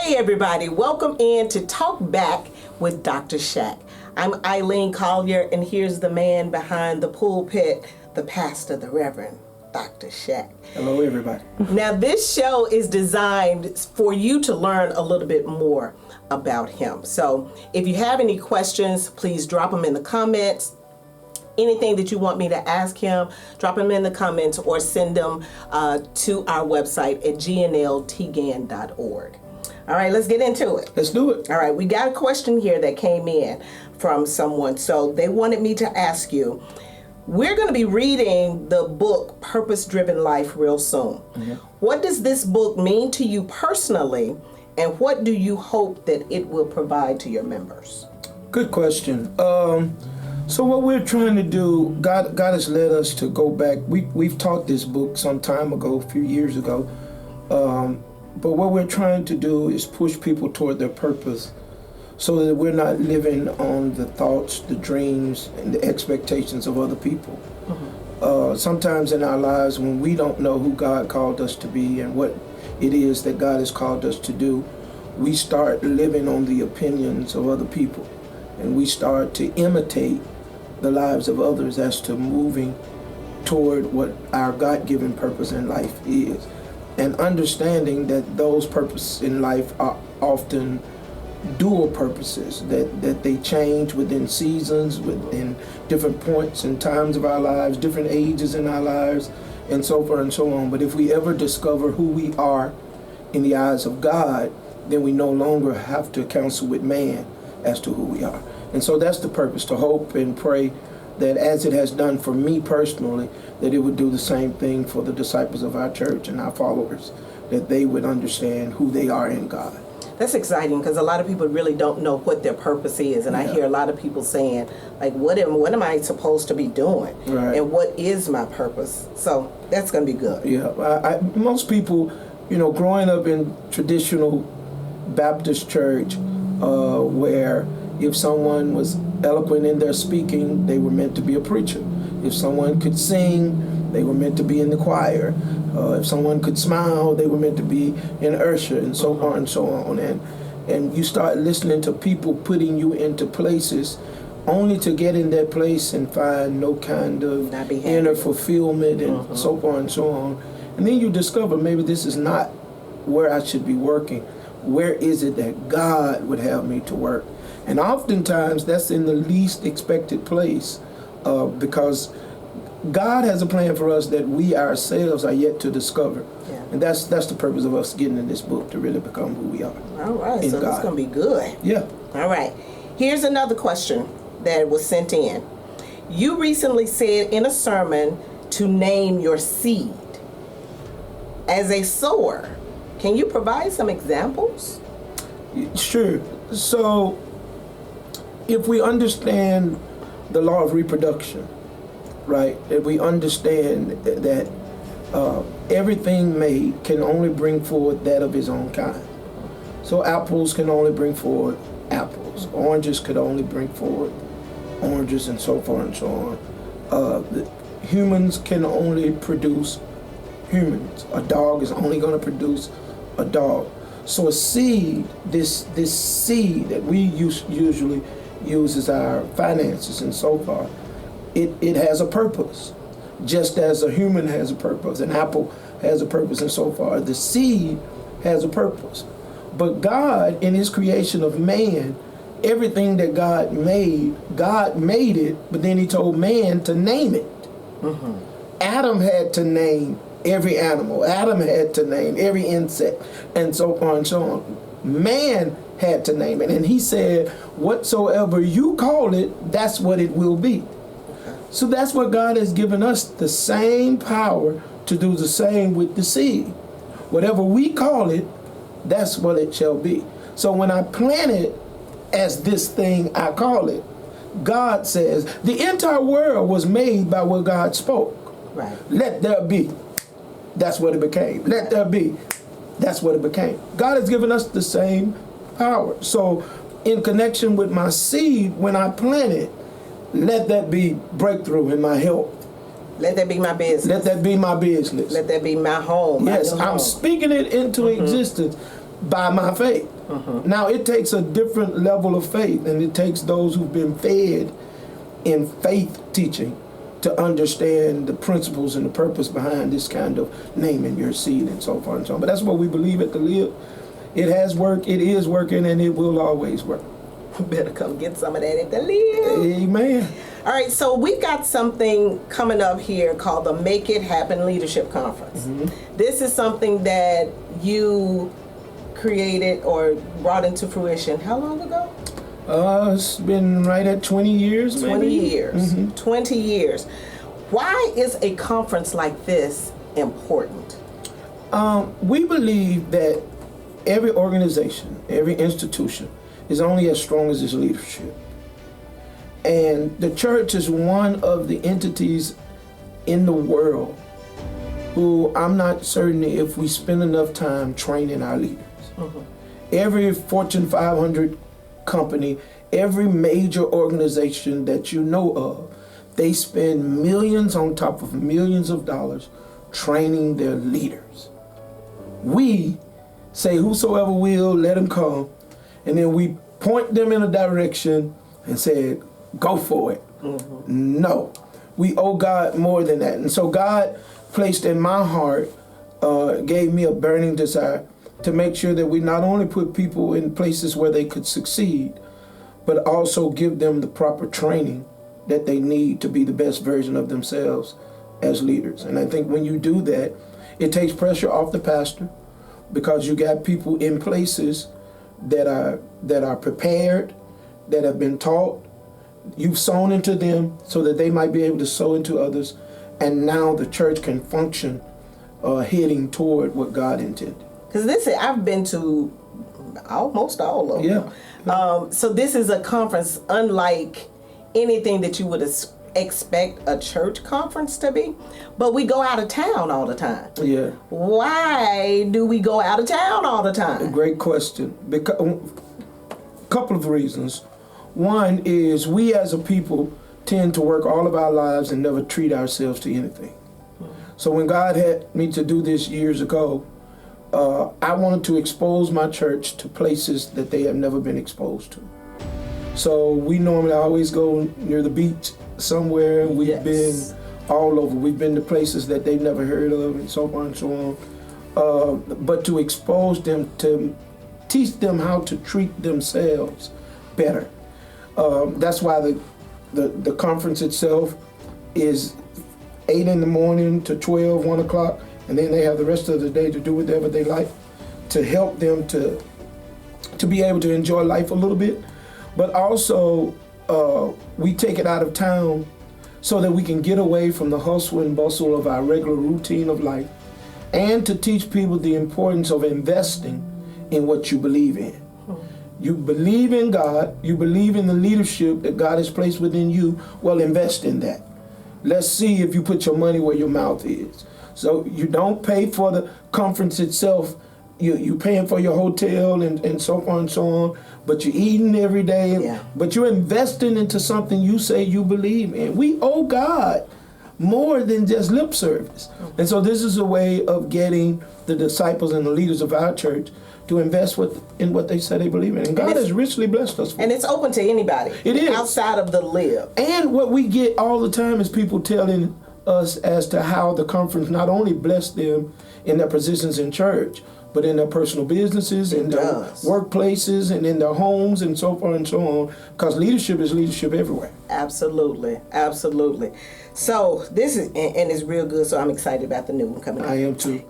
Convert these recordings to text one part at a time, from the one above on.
Hey everybody, welcome in to Talk Back with Dr. Shack. I'm Eileen Collier, and here's the man behind the pulpit, the pastor, the Reverend Dr. Shack. Hello everybody. Now this show is designed for you to learn a little bit more about him. So if you have any questions, please drop them in the comments. Anything that you want me to ask him, drop them in the comments or send them to our website at gnltgan.org. All right, let's get into it. Let's do it. All right, we got a question here that came in from someone. So they wanted me to ask you, we're going to be reading the book Purpose Driven Life real soon. Mm-hmm. What does this book mean to you personally, and what do you hope that it will provide to your members? Good question. So what we're trying to do, God has led us to go back. We've taught this book some time ago, a few years ago. But what we're trying to do is push people toward their purpose so that we're not living on the thoughts, the dreams, and the expectations of other people. Mm-hmm. Sometimes in our lives when we don't know who God called us to be and what it is that God has called us to do, we start living on the opinions of other people. And we start to imitate the lives of others as to moving toward what our God-given purpose in life is. And understanding that those purposes in life are often dual purposes, that they change within seasons, within different points and times of our lives, different ages in our lives, and so forth and so on. But if we ever discover who we are in the eyes of God, then we no longer have to counsel with man as to who we are. And so that's the purpose, to hope and pray that as it has done for me personally, that it would do the same thing for the disciples of our church and our followers, that they would understand who they are in God. That's exciting, because a lot of people really don't know what their purpose is. And I hear a lot of people saying, like, what am I supposed to be doing? Right. And what is my purpose? So that's going to be good. Yeah, most people, growing up in traditional Baptist church, where if someone was eloquent in their speaking, they were meant to be a preacher. If someone could sing, they were meant to be in the choir. If someone could smile, they were meant to be an usher, and so on and so on. And you start listening to people putting you into places only to get in that place and find no kind of inner fulfillment and so on and so on. And then you discover maybe this is not where I should be working. Where is it that God would have me to work? And oftentimes that's in the least expected place, because God has a plan for us that we ourselves are yet to discover. Yeah. And that's the purpose of us getting in this book, to really become who we are. All right, so this is going to be good. Yeah. All right. Here's another question that was sent in. You recently said in a sermon to name your seed. As a sower, can you provide some examples? Sure. So, if we understand the law of reproduction, right, if we understand that everything made can only bring forth that of his own kind. So apples can only bring forth apples. Oranges could only bring forth oranges, and so forth and so on. Humans can only produce humans. A dog is only going to produce a dog. So a seed, this seed that we usually use as our finances and so forth, it has a purpose. Just as a human has a purpose, an apple has a purpose and so forth, the seed has a purpose. But God, in his creation of man, everything that God made it, but then he told man to name it. Mm-hmm. Adam had to name every animal. Adam had to name every insect, and so on and so on. Man had to name it, and he said, whatsoever you call it, that's what it will be. So that's what God has given us, the same power to do the same with the seed. Whatever we call it, that's what it shall be. So when I plant it as this thing I call it, God says, the entire world was made by what God spoke. Right. Let there be. That's what it became. Let there be. That's what it became. God has given us the same power. So in connection with my seed, when I plant it, let that be breakthrough in my health. Let that be my business. Let that be my business. Let that be my home. Yes, I'm speaking it into existence. by my faith. Now, it takes a different level of faith, and it takes those who've been fed in faith teaching to understand the principles and the purpose behind this kind of naming your seed and so forth and so on. But that's what we believe at the Live. It has worked, it is working, and it will always work. Better come get some of that at the Live. Amen. All right, so we've got something coming up here called the Make It Happen Leadership Conference. This is something that you created or brought into fruition how long ago? It's been right at 20 years, maybe? 20 years. 20 years. Why is a conference like this important? We believe that every organization, every institution is only as strong as its leadership. And the church is one of the entities in the world who I'm not certain if we spend enough time training our leaders. Every Fortune 500 company, every major organization that you know of, they spend millions on top of millions of dollars training their leaders. We say, whosoever will, let him come. And then we point them in a direction and say, go for it. No, we owe God more than that. And so God placed in my heart, gave me a burning desire to make sure that we not only put people in places where they could succeed, but also give them the proper training that they need to be the best version of themselves as leaders. And I think when you do that, it takes pressure off the pastor, because you got people in places that are prepared, that have been taught. You've sown into them so that they might be able to sow into others, and now the church can function heading toward what God intended. Because I've been to almost all of them. Yeah. So this is a conference unlike anything that you would expect a church conference to be. But we go out of town all the time. Yeah. Why do we go out of town all the time? Great question. Because a couple of reasons. One is we as a people tend to work all of our lives and never treat ourselves to anything. So when God had me to do this years ago, I wanted to expose my church to places that they have never been exposed to. So we normally always go near the beach somewhere. We've been all over. We've been to places that they've never heard of and so on and so on. But to expose them, to teach them how to treat themselves better. That's why the conference itself is 8 in the morning to 12, 1 o'clock, and then they have the rest of the day to do whatever they like to help them to be able to enjoy life a little bit. But also, we take it out of town so that we can get away from the hustle and bustle of our regular routine of life, and to teach people the importance of investing in what you believe in. You believe in God, you believe in the leadership that God has placed within you, well, invest in that. Let's see if you put your money where your mouth is. So you don't pay for the conference itself, you paying for your hotel and so on and so on, but you're eating every day, but you're investing into something you say you believe in. We owe God more than just lip service. And so this is a way of getting the disciples and the leaders of our church to invest in what they say they believe in. And God has richly blessed us for it. And it's open to anybody. It is. Outside of the Live. And what we get all the time is people telling us as to how the conference not only blessed them in their positions in church, but in their personal businesses, in their workplaces, and in their homes, and so forth and so on. Because leadership is leadership everywhere. Absolutely, absolutely. So this is, and it's real good, so I'm excited about the new one coming out. I am too.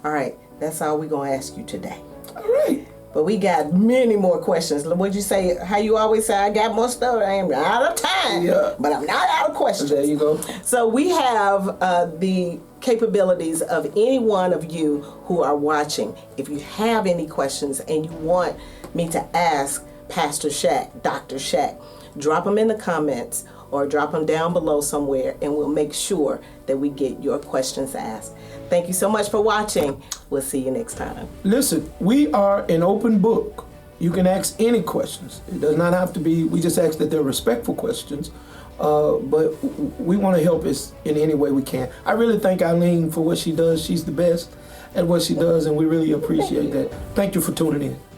All right, that's all we're going to ask you today. All right. But we got many more questions. What'd you say? How you always say, I got more stuff. I am out of time. Yeah. But I'm not out of questions. There you go. So we have the capabilities of any one of you who are watching. If you have any questions and you want me to ask Pastor Shack, Dr. Shack, drop them in the comments or drop them down below somewhere, and we'll make sure that we get your questions asked. Thank you so much for watching. We'll see you next time. Listen, we are an open book. You can ask any questions. It does not have to be, we just ask that they're respectful questions, but we want to help us in any way we can. I really thank Eileen for what she does. She's the best. at what she does, and we really appreciate that. Thank you for tuning in.